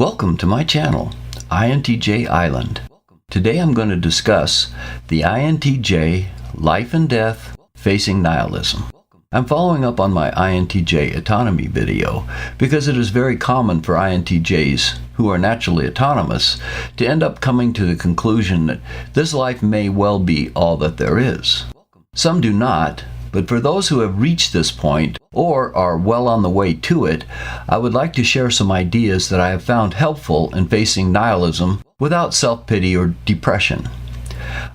Welcome to my channel, INTJ Island. Today I'm going to discuss the INTJ Life and Death Facing Nihilism. I'm following up on my INTJ Autonomy video because it is very common for INTJs who are naturally autonomous to end up coming to the conclusion that this life may well be all that there is. Some do not, but for those who have reached this point or are well on the way to it, I would like to share some ideas that I have found helpful in facing nihilism without self-pity or depression.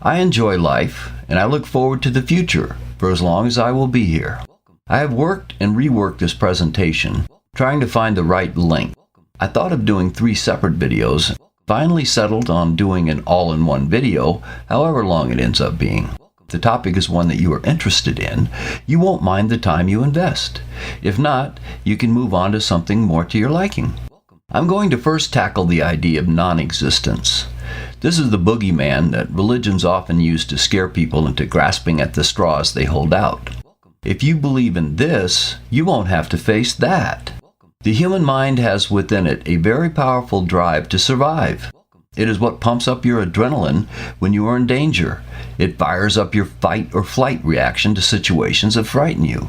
I enjoy life, and I look forward to the future for as long as I will be here. I have worked and reworked this presentation, trying to find the right length. I thought of doing 3 separate videos, finally settled on doing an all-in-one video, however long it ends up being. If the topic is one that you are interested in, you won't mind the time you invest. If not, you can move on to something more to your liking. I'm going to first tackle the idea of non-existence. This is the boogeyman that religions often use to scare people into grasping at the straws they hold out. If you believe in this, you won't have to face that. The human mind has within it a very powerful drive to survive. It is what pumps up your adrenaline when you are in danger. It fires up your fight or flight reaction to situations that frighten you.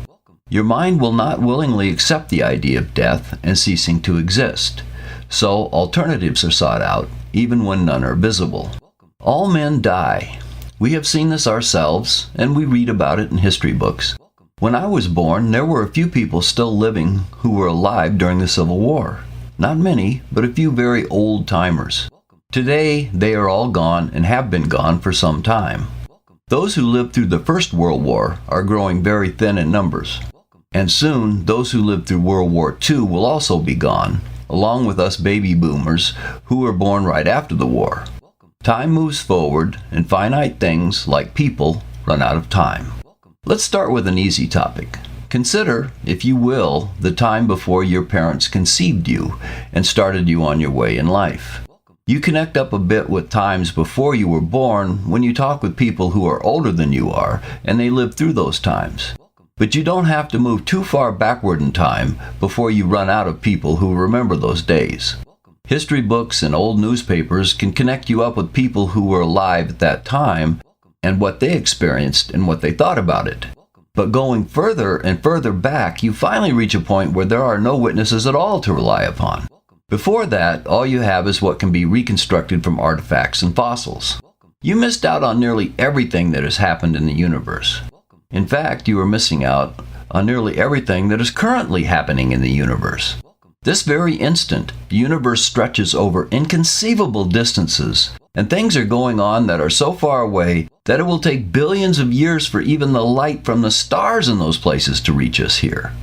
Your mind will not willingly accept the idea of death and ceasing to exist. So alternatives are sought out, even when none are visible. All men die. We have seen this ourselves, and we read about it in history books. When I was born, there were a few people still living who were alive during the Civil War. Not many, but a few very old-timers. Today, they are all gone and have been gone for some time. Those who lived through the First World War are growing very thin in numbers. And soon, those who lived through World War II will also be gone, along with us baby boomers who were born right after the war. Time moves forward, and finite things, like people, run out of time. Let's start with an easy topic. Consider, if you will, the time before your parents conceived you and started you on your way in life. You connect up a bit with times before you were born when you talk with people who are older than you are and they lived through those times. But you don't have to move too far backward in time before you run out of people who remember those days. History books and old newspapers can connect you up with people who were alive at that time and what they experienced and what they thought about it. But going further and further back, you finally reach a point where there are no witnesses at all to rely upon. Before that, all you have is what can be reconstructed from artifacts and fossils. You missed out on nearly everything that has happened in the universe. In fact, you are missing out on nearly everything that is currently happening in the universe. This very instant, the universe stretches over inconceivable distances, and things are going on that are so far away that it will take billions of years for even the light from the stars in those places to reach us here.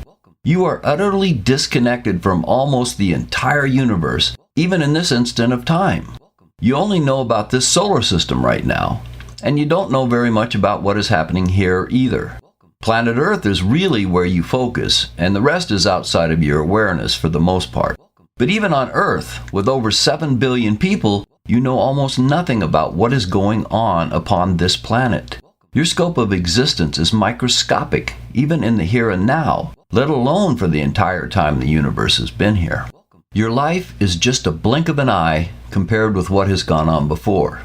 You are utterly disconnected from almost the entire universe, even in this instant of time. You only know about this solar system right now, and you don't know very much about what is happening here either. Planet Earth is really where you focus, and the rest is outside of your awareness for the most part. But even on Earth, with over 7 billion people, you know almost nothing about what is going on upon this planet. Your scope of existence is microscopic, even in the here and now, let alone for the entire time the universe has been here. Your life is just a blink of an eye compared with what has gone on before.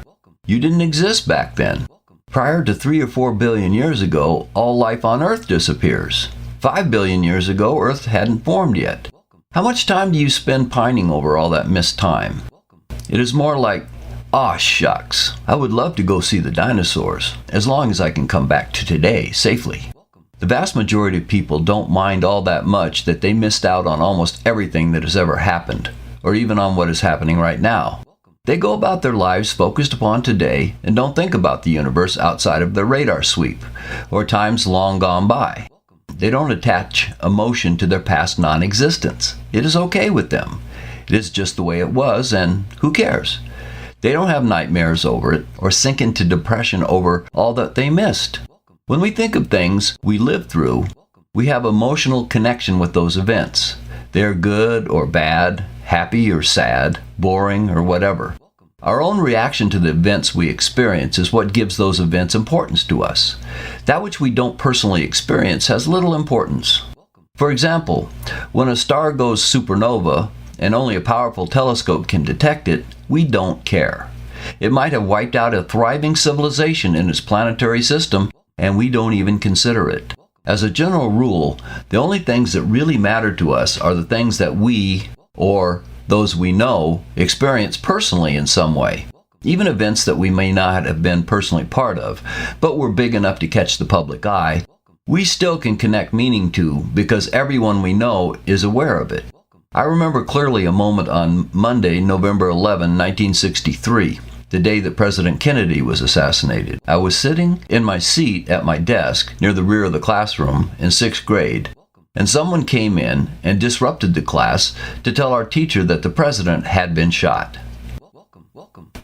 You didn't exist back then. Prior to 3 or 4 billion years ago, all life on Earth disappears. 5 billion years ago, Earth hadn't formed yet. How much time do you spend pining over all that missed time? It is more like, aw shucks, I would love to go see the dinosaurs, as long as I can come back to today safely. The vast majority of people don't mind all that much that they missed out on almost everything that has ever happened, or even on what is happening right now. They go about their lives focused upon today and don't think about the universe outside of their radar sweep, or times long gone by. They don't attach emotion to their past non-existence. It is okay with them. It is just the way it was, and who cares? They don't have nightmares over it or sink into depression over all that they missed. When we think of things we lived through, we have emotional connection with those events. They are good or bad, happy or sad, boring or whatever. Our own reaction to the events we experience is what gives those events importance to us. That which we don't personally experience has little importance. For example, when a star goes supernova, and only a powerful telescope can detect it, we don't care. It might have wiped out a thriving civilization in its planetary system, and we don't even consider it. As a general rule, the only things that really matter to us are the things that we, or those we know, experience personally in some way. Even events that we may not have been personally part of, but were big enough to catch the public eye, we still can connect meaning to because everyone we know is aware of it. I remember clearly a moment on Monday, November 11, 1963, the day that President Kennedy was assassinated. I was sitting in my seat at my desk near the rear of the classroom in 6th grade, and someone came in and disrupted the class to tell our teacher that the president had been shot.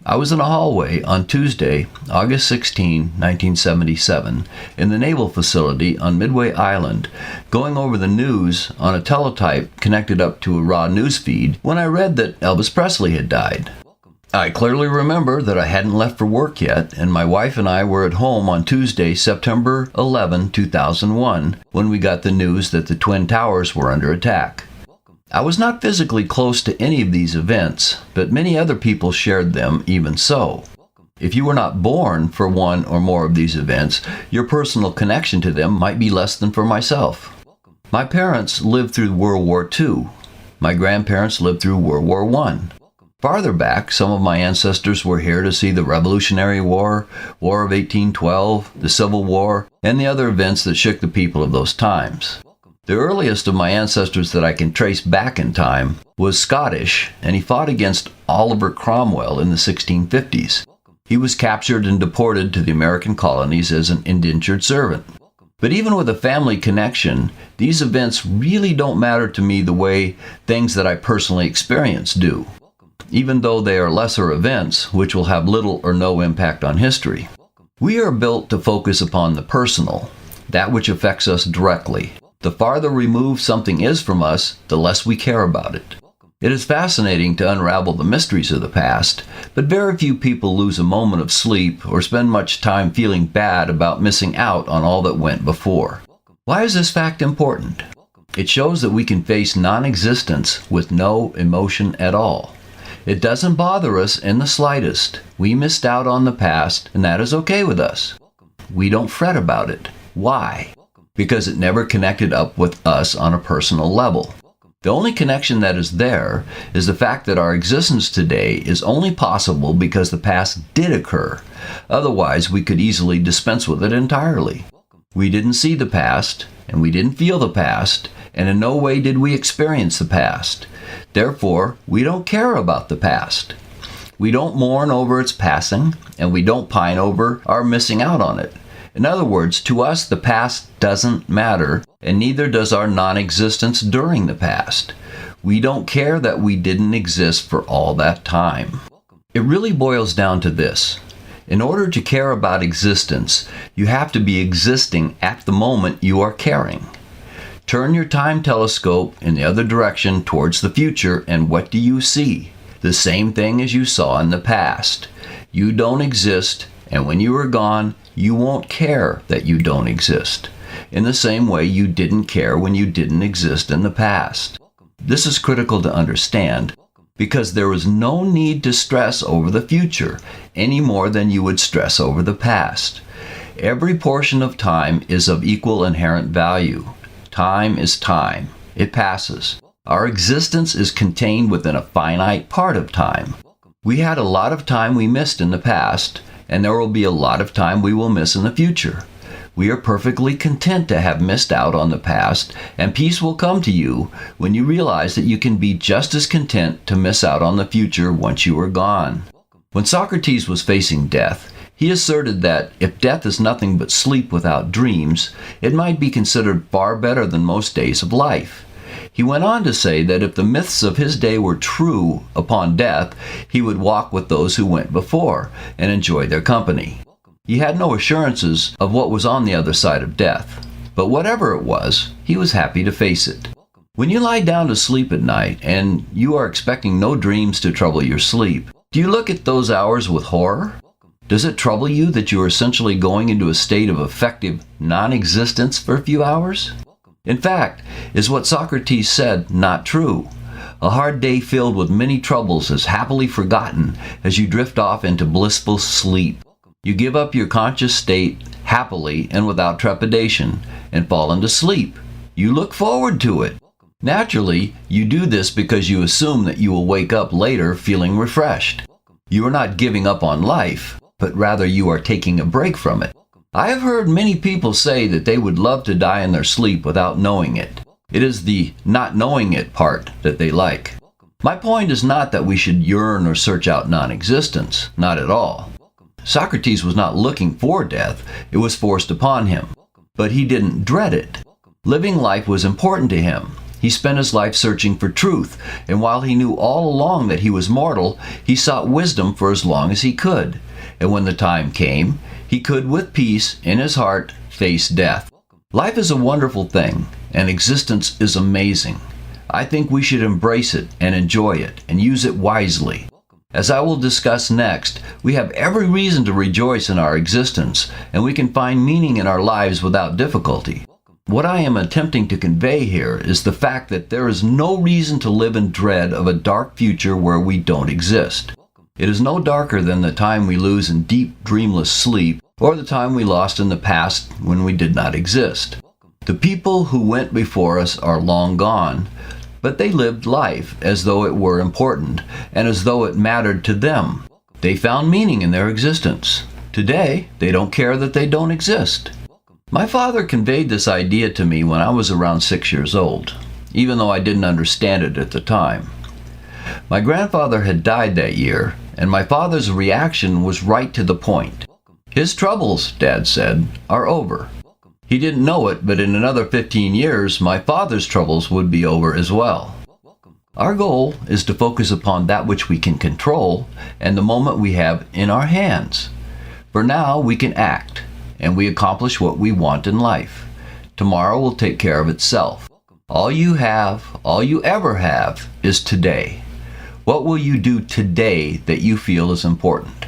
I was in a hallway on Tuesday, August 16, 1977, in the Naval Facility on Midway Island, going over the news on a teletype connected up to a raw news feed when I read that Elvis Presley had died. I clearly remember that I hadn't left for work yet, and my wife and I were at home on Tuesday, September 11, 2001, when we got the news that the Twin Towers were under attack. I was not physically close to any of these events, but many other people shared them even so. If you were not born for one or more of these events, your personal connection to them might be less than for myself. My parents lived through World War II. My grandparents lived through World War I. Farther back, some of my ancestors were here to see the Revolutionary War, War of 1812, the Civil War, and the other events that shook the people of those times. The earliest of my ancestors that I can trace back in time was Scottish, and he fought against Oliver Cromwell in the 1650s. He was captured and deported to the American colonies as an indentured servant. But even with a family connection, these events really don't matter to me the way things that I personally experience do, even though they are lesser events which will have little or no impact on history. We are built to focus upon the personal, that which affects us directly. The farther removed something is from us, the less we care about it. It is fascinating to unravel the mysteries of the past, but very few people lose a moment of sleep or spend much time feeling bad about missing out on all that went before. Why is this fact important? It shows that we can face non-existence with no emotion at all. It doesn't bother us in the slightest. We missed out on the past, and that is okay with us. We don't fret about it. Why? Because it never connected up with us on a personal level. The only connection that is there is the fact that our existence today is only possible because the past did occur. Otherwise, we could easily dispense with it entirely. We didn't see the past, and we didn't feel the past, and in no way did we experience the past. Therefore, we don't care about the past. We don't mourn over its passing, and we don't pine over our missing out on it. In other words, to us, the past doesn't matter, and neither does our non-existence during the past. We don't care that we didn't exist for all that time. It really boils down to this. In order to care about existence, you have to be existing at the moment you are caring. Turn your time telescope in the other direction towards the future, and what do you see? The same thing as you saw in the past. You don't exist, and when you are gone, you won't care that you don't exist. In the same way you didn't care when you didn't exist in the past. This is critical to understand because there is no need to stress over the future any more than you would stress over the past. Every portion of time is of equal inherent value. Time is time. It passes. Our existence is contained within a finite part of time. We had a lot of time we missed in the past, and there will be a lot of time we will miss in the future. We are perfectly content to have missed out on the past, and peace will come to you when you realize that you can be just as content to miss out on the future once you are gone. When Socrates was facing death, he asserted that if death is nothing but sleep without dreams, it might be considered far better than most days of life. He went on to say that if the myths of his day were true upon death, he would walk with those who went before and enjoy their company. He had no assurances of what was on the other side of death, but whatever it was, he was happy to face it. When you lie down to sleep at night and you are expecting no dreams to trouble your sleep, do you look at those hours with horror? Does it trouble you that you are essentially going into a state of effective non-existence for a few hours? In fact, is what Socrates said not true? A hard day filled with many troubles is happily forgotten as you drift off into blissful sleep. You give up your conscious state happily and without trepidation and fall into sleep. You look forward to it. Naturally, you do this because you assume that you will wake up later feeling refreshed. You are not giving up on life, but rather you are taking a break from it. I have heard many people say that they would love to die in their sleep without knowing it. It is the not knowing it part that they like. My point is not that we should yearn or search out non-existence, not at all. Socrates was not looking for death, it was forced upon him. But he didn't dread it. Living life was important to him. He spent his life searching for truth, and while he knew all along that he was mortal, he sought wisdom for as long as he could. And when the time came, he could, with peace in his heart, face death. Life is a wonderful thing, and existence is amazing. I think we should embrace it and enjoy it and use it wisely. As I will discuss next, we have every reason to rejoice in our existence, and we can find meaning in our lives without difficulty. What I am attempting to convey here is the fact that there is no reason to live in dread of a dark future where we don't exist. It is no darker than the time we lose in deep, dreamless sleep, or the time we lost in the past when we did not exist. The people who went before us are long gone, but they lived life as though it were important, and as though it mattered to them. They found meaning in their existence. Today, they don't care that they don't exist. My father conveyed this idea to me when I was around 6 years old, even though I didn't understand it at the time. My grandfather had died that year, and my father's reaction was right to the point. His troubles, Dad said, are over. He didn't know it, but in another 15 years, my father's troubles would be over as well. Our goal is to focus upon that which we can control and the moment we have in our hands. For now, we can act, and we accomplish what we want in life. Tomorrow will take care of itself. All you have, all you ever have, is today. What will you do today that you feel is important?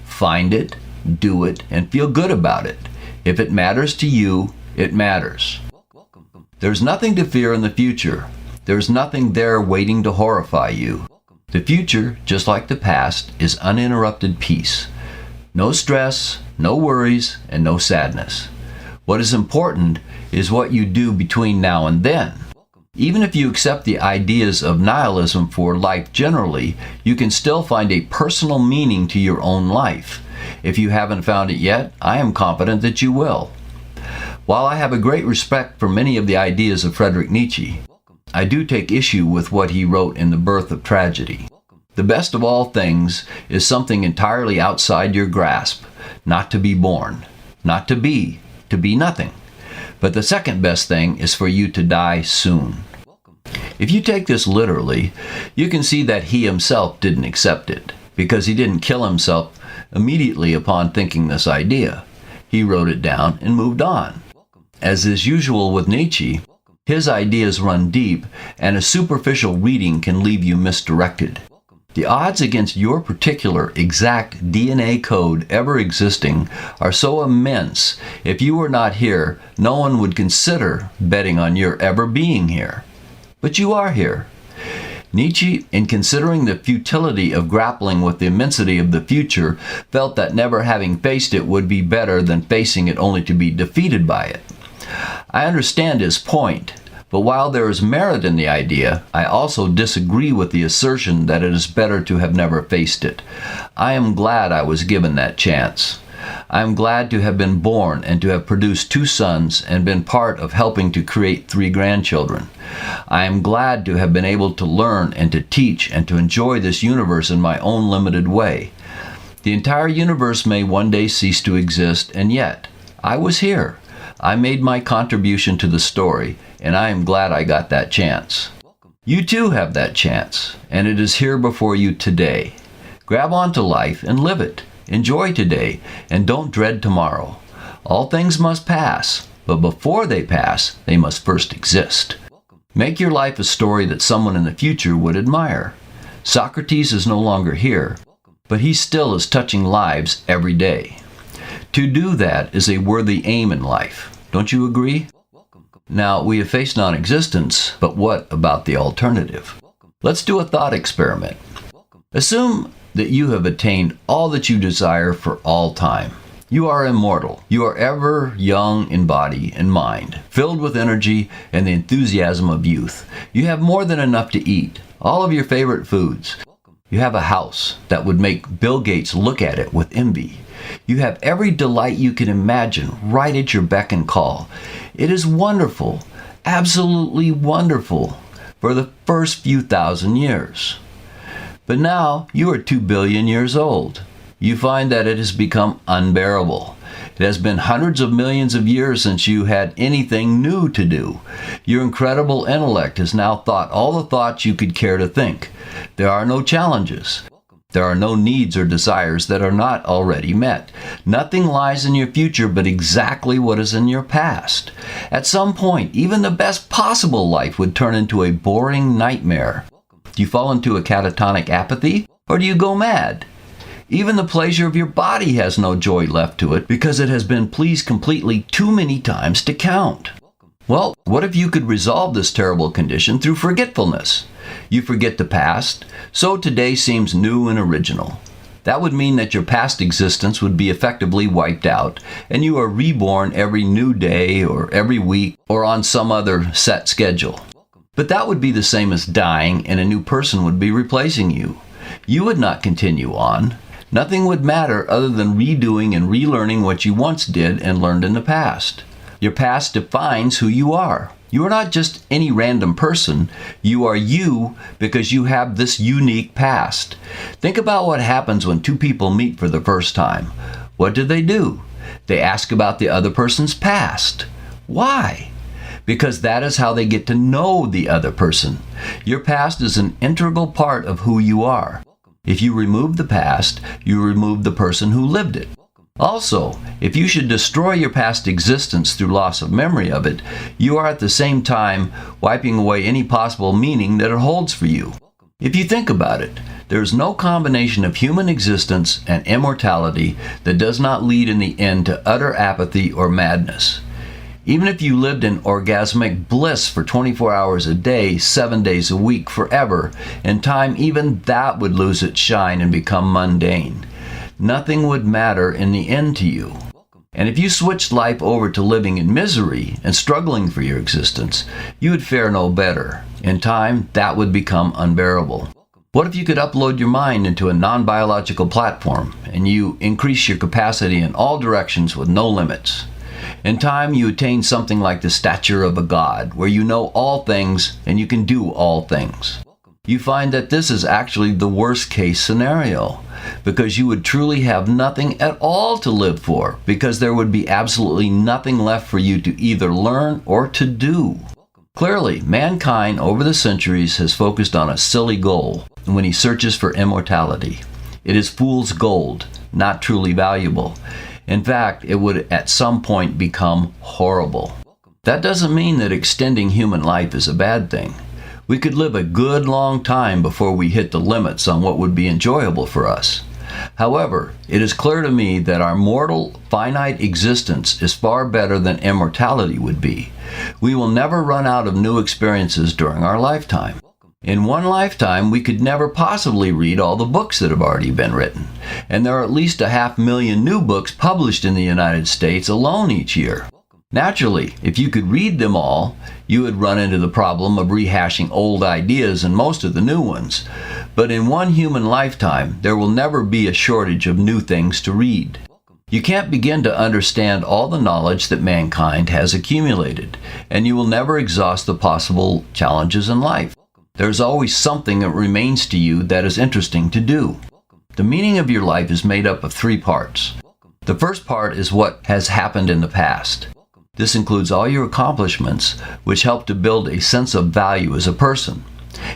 Find it, do it, and feel good about it. If it matters to you, it matters. There's nothing to fear in the future. There's nothing there waiting to horrify you. The future, just like the past, is uninterrupted peace. No stress, no worries, and no sadness. What is important is what you do between now and then. Even if you accept the ideas of nihilism for life generally, you can still find a personal meaning to your own life. If you haven't found it yet, I am confident that you will. While I have a great respect for many of the ideas of Friedrich Nietzsche, I do take issue with what he wrote in The Birth of Tragedy. The best of all things is something entirely outside your grasp, not to be born, not to be nothing. But the second best thing is for you to die soon. If you take this literally, you can see that he himself didn't accept it, because he didn't kill himself immediately upon thinking this idea. He wrote it down and moved on. As is usual with Nietzsche, his ideas run deep, and a superficial reading can leave you misdirected. The odds against your particular exact DNA code ever existing are so immense, if you were not here, no one would consider betting on your ever being here. But you are here. Nietzsche, in considering the futility of grappling with the immensity of the future, felt that never having faced it would be better than facing it only to be defeated by it. I understand his point, but while there is merit in the idea, I also disagree with the assertion that it is better to have never faced it. I am glad I was given that chance. I am glad to have been born and to have produced 2 sons and been part of helping to create 3 grandchildren. I am glad to have been able to learn and to teach and to enjoy this universe in my own limited way. The entire universe may one day cease to exist, and yet, I was here. I made my contribution to the story, and I am glad I got that chance. You too have that chance, and it is here before you today. Grab onto life and live it. Enjoy today, and don't dread tomorrow. All things must pass, but before they pass, they must first exist. Make your life a story that someone in the future would admire. Socrates is no longer here, but he still is touching lives every day. To do that is a worthy aim in life. Don't you agree? Now, we have faced non-existence, but what about the alternative? Let's do a thought experiment. Assume that you have attained all that you desire for all time. You are immortal. You are ever young in body and mind, filled with energy and the enthusiasm of youth. You have more than enough to eat, all of your favorite foods. You have a house that would make Bill Gates look at it with envy. You have every delight you can imagine right at your beck and call. It is wonderful, absolutely wonderful, for the first few thousand years. But now you are 2 billion years old. You find that it has become unbearable. It has been hundreds of millions of years since you had anything new to do. Your incredible intellect has now thought all the thoughts you could care to think. There are no challenges. There are no needs or desires that are not already met. Nothing lies in your future but exactly what is in your past. At some point, even the best possible life would turn into a boring nightmare. Do you fall into a catatonic apathy, or do you go mad? Even the pleasure of your body has no joy left to it because it has been pleased completely too many times to count. Well, what if you could resolve this terrible condition through forgetfulness? You forget the past, so today seems new and original. That would mean that your past existence would be effectively wiped out, and you are reborn every new day or every week or on some other set schedule. But that would be the same as dying and a new person would be replacing you. You would not continue on. Nothing would matter other than redoing and relearning what you once did and learned in the past. Your past defines who you are. You are not just any random person. You are you because you have this unique past. Think about what happens when two people meet for the first time. What do? They ask about the other person's past. Why? Because that is how they get to know the other person. Your past is an integral part of who you are. If you remove the past, you remove the person who lived it. Also, if you should destroy your past existence through loss of memory of it, you are at the same time wiping away any possible meaning that it holds for you. If you think about it, there is no combination of human existence and immortality that does not lead in the end to utter apathy or madness. Even if you lived in orgasmic bliss for 24 hours a day, 7 days a week, forever, in time even that would lose its shine and become mundane. Nothing would matter in the end to you. And if you switched life over to living in misery and struggling for your existence, you would fare no better. In time, that would become unbearable. What if you could upload your mind into a non-biological platform and you increase your capacity in all directions with no limits? In time, you attain something like the stature of a god, where you know all things and you can do all things. You find that this is actually the worst case scenario, because you would truly have nothing at all to live for, because there would be absolutely nothing left for you to either learn or to do. Clearly, mankind over the centuries has focused on a silly goal when he searches for immortality. It is fool's gold, not truly valuable. In fact, it would at some point become horrible. That doesn't mean that extending human life is a bad thing. We could live a good long time before we hit the limits on what would be enjoyable for us. However, it is clear to me that our mortal, finite existence is far better than immortality would be. We will never run out of new experiences during our lifetime. In one lifetime, we could never possibly read all the books that have already been written. And there are at least 500,000 new books published in the United States alone each year. Naturally, if you could read them all, you would run into the problem of rehashing old ideas and most of the new ones. But in one human lifetime, there will never be a shortage of new things to read. You can't begin to understand all the knowledge that mankind has accumulated, and you will never exhaust the possible challenges in life. There's always something that remains to you that is interesting to do. The meaning of your life is made up of 3 parts. The first part is what has happened in the past. This includes all your accomplishments, which help to build a sense of value as a person.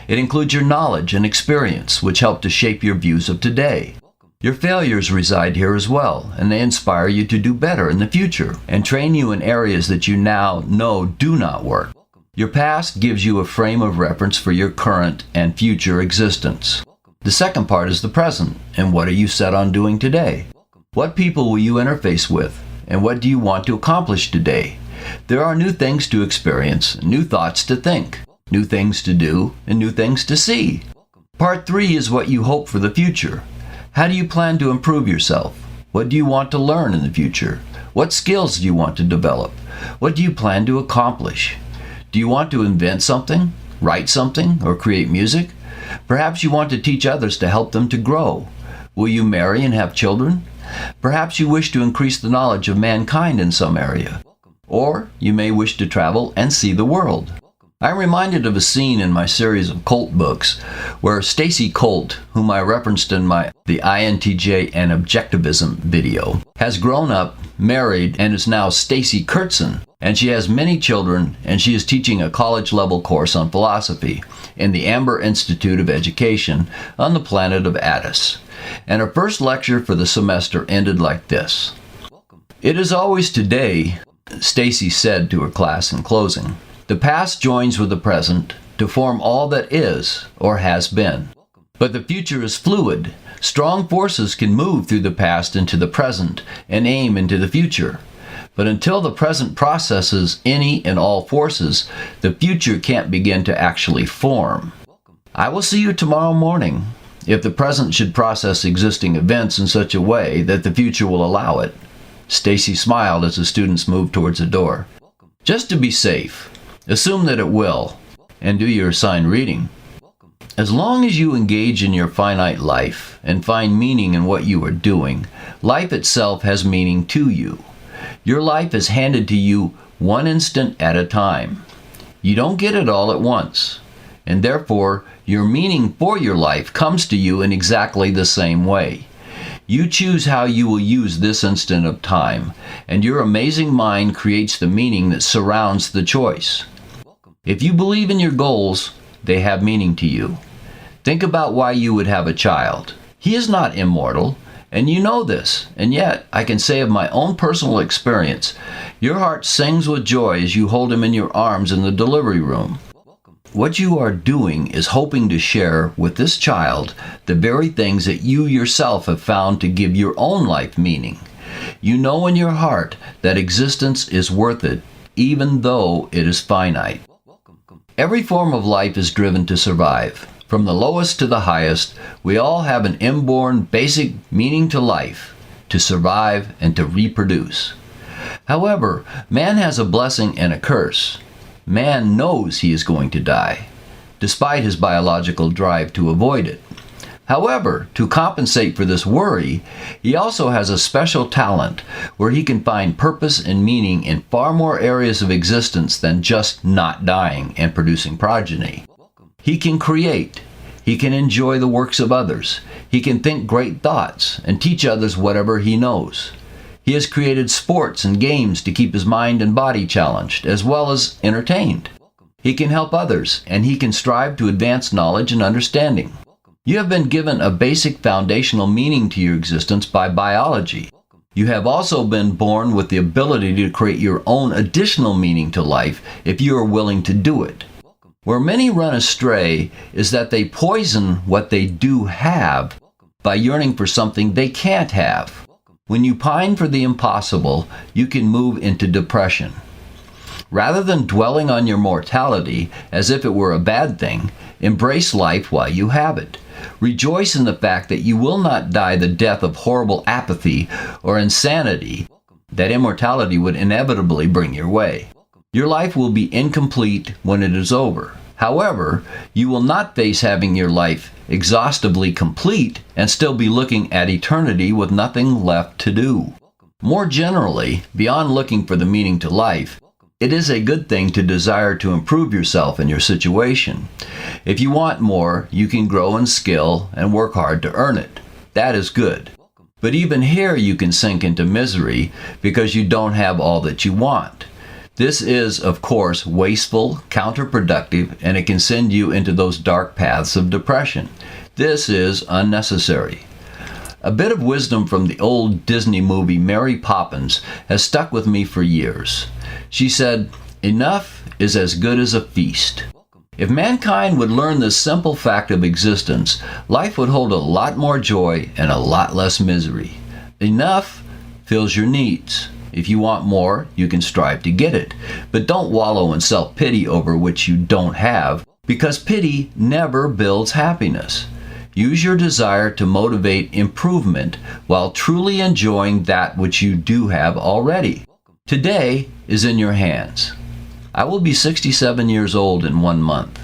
It includes your knowledge and experience, which help to shape your views of today. Your failures reside here as well, and they inspire you to do better in the future and train you in areas that you now know do not work. Your past gives you a frame of reference for your current and future existence. The second part is the present, and what are you set on doing today? What people will you interface with, and what do you want to accomplish today? There are new things to experience, new thoughts to think. new things to do, and new things to see. Part 3 is what you hope for the future. How do you plan to improve yourself? What do you want to learn in the future? What skills do you want to develop? What do you plan to accomplish? Do you want to invent something, write something, or create music? Perhaps you want to teach others to help them to grow. Will you marry and have children? Perhaps you wish to increase the knowledge of mankind in some area. Or you may wish to travel and see the world. I'm reminded of a scene in my series of cult books where Stacy Colt, whom I referenced in the INTJ and Objectivism video, has grown up, married, and is now Stacy Kurtzen, and she has many children, and she is teaching a college-level course on philosophy in the Amber Institute of Education on the planet of Attis. And her first lecture for the semester ended like this. "It is always today," Stacy said to her class in closing. "The past joins with the present to form all that is or has been. But the future is fluid. Strong forces can move through the past into the present and aim into the future. But until the present processes any and all forces, the future can't begin to actually form. I will see you tomorrow morning. If the present should process existing events in such a way that the future will allow it." Stacy smiled as the students moved towards the door. "Just to be safe, assume that it will, and do your assigned reading. As long as you engage in your finite life and find meaning in what you are doing, life itself has meaning to you. Your life is handed to you one instant at a time. You don't get it all at once, and therefore your meaning for your life comes to you in exactly the same way. You choose how you will use this instant of time, and your amazing mind creates the meaning that surrounds the choice. If you believe in your goals, they have meaning to you. Think about why you would have a child. He is not immortal, and you know this, and yet I can say of my own personal experience, your heart sings with joy as you hold him in your arms in the delivery room. What you are doing is hoping to share with this child the very things that you yourself have found to give your own life meaning. You know in your heart that existence is worth it, even though it is finite. Every form of life is driven to survive. From the lowest to the highest, we all have an inborn basic meaning to life, to survive and to reproduce. However, man has a blessing and a curse. Man knows he is going to die, despite his biological drive to avoid it. However, to compensate for this worry, he also has a special talent where he can find purpose and meaning in far more areas of existence than just not dying and producing progeny. He can create. He can enjoy the works of others. He can think great thoughts and teach others whatever he knows. He has created sports and games to keep his mind and body challenged, as well as entertained. He can help others, and he can strive to advance knowledge and understanding. You have been given a basic foundational meaning to your existence by biology. You have also been born with the ability to create your own additional meaning to life if you are willing to do it. Where many run astray is that they poison what they do have by yearning for something they can't have. When you pine for the impossible, you can move into depression. Rather than dwelling on your mortality as if it were a bad thing, embrace life while you have it. Rejoice in the fact that you will not die the death of horrible apathy or insanity that immortality would inevitably bring your way. Your life will be incomplete when it is over. However, you will not face having your life exhaustively complete and still be looking at eternity with nothing left to do. More generally, beyond looking for the meaning to life, it is a good thing to desire to improve yourself in your situation. If you want more, you can grow in skill and work hard to earn it. That is good. But even here you can sink into misery because you don't have all that you want. This is, of course, wasteful, counterproductive, and it can send you into those dark paths of depression. This is unnecessary. A bit of wisdom from the old Disney movie Mary Poppins has stuck with me for years. She said, "Enough is as good as a feast." If mankind would learn this simple fact of existence, life would hold a lot more joy and a lot less misery. Enough fills your needs. If you want more, you can strive to get it. But don't wallow in self-pity over which you don't have, because pity never builds happiness. Use your desire to motivate improvement while truly enjoying that which you do have already. Today is in your hands. I will be 67 years old in 1 month.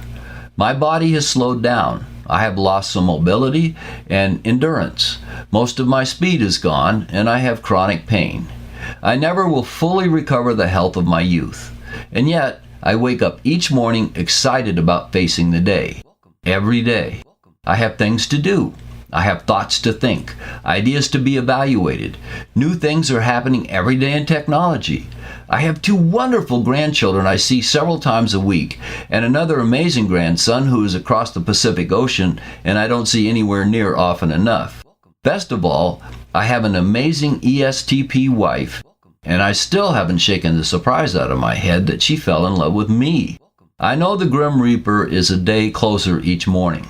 My body has slowed down. I have lost some mobility and endurance. Most of my speed is gone, and I have chronic pain. I never will fully recover the health of my youth. And yet, I wake up each morning excited about facing the day. Every day. I have things to do. I have thoughts to think, ideas to be evaluated. New things are happening every day in technology. I have 2 wonderful grandchildren I see several times a week, and another amazing grandson who is across the Pacific Ocean and I don't see anywhere near often enough. Best of all, I have an amazing ESTP wife, and I still haven't shaken the surprise out of my head that she fell in love with me. I know the Grim Reaper is a day closer each morning.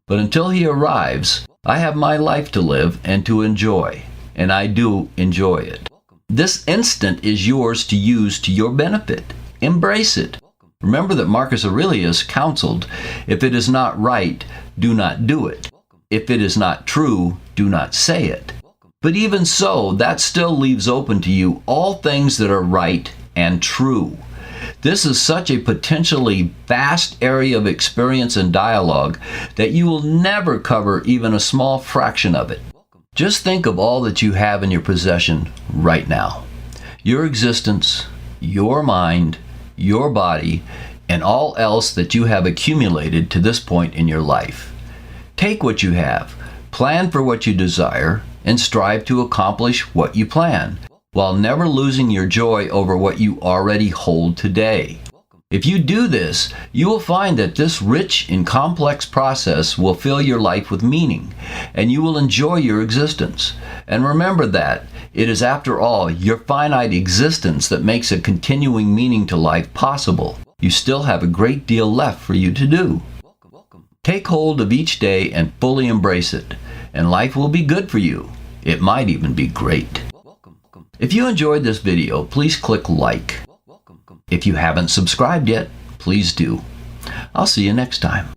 But until he arrives, I have my life to live and to enjoy, and I do enjoy it. This instant is yours to use to your benefit. Embrace it. Remember that Marcus Aurelius counseled, if it is not right, do not do it. If it is not true, do not say it. But even so, that still leaves open to you all things that are right and true. This is such a potentially vast area of experience and dialogue that you will never cover even a small fraction of it. Just think of all that you have in your possession right now. Your existence, your mind, your body, and all else that you have accumulated to this point in your life. Take what you have, plan for what you desire, and strive to accomplish what you plan, while never losing your joy over what you already hold today. If you do this, you will find that this rich and complex process will fill your life with meaning, and you will enjoy your existence. And remember that it is, after all, your finite existence that makes a continuing meaning to life possible. You still have a great deal left for you to do. Take hold of each day and fully embrace it, and life will be good for you. It might even be great. If you enjoyed this video, please click like. If you haven't subscribed yet, please do. I'll see you next time.